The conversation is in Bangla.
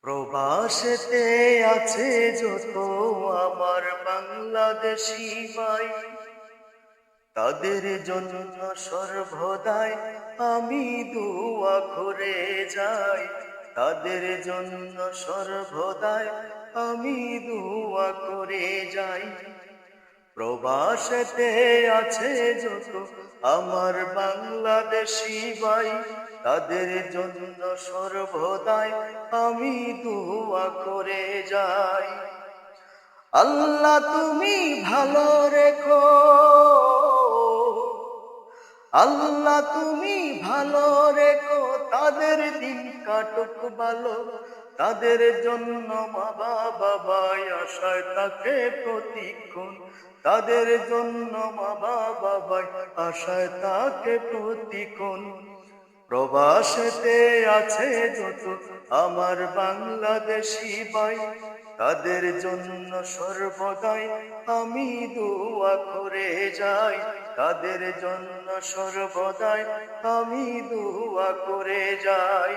প্রবাসেতে আছে যত আমার বাংলাদেশি ভাই, তাদের জন্য সর্বদাই আমি দোয়া করে যাই। তাদের জন্য সর্বদাই আমি দোয়া করে যাই। প্রবাসেতে আছে যত আমার বাংলাদেশি ভাই, তাদের জন্য সর্বদাই আমি দোয়া করে যাই। আল্লাহ তুমি ভালো রেখো, আল্লাহ তুমি ভালো রেখো, তাদের দিন কাটুক ভালো। তাদের জন্য মা বাবা ভাই আশায় তাকে প্রতিক্ষণ। তাদের জন্য মা বাবা ভাই আশায় তাকে প্রতিক্ষণ। প্রবাসেতে আছে যত আমার বাংলাদেশি ভাই, তাদের জন্য সর্বদাই আমি দোয়া করে যাই। তাদের জন্য সর্বদাই আমি দোয়া করে যাই।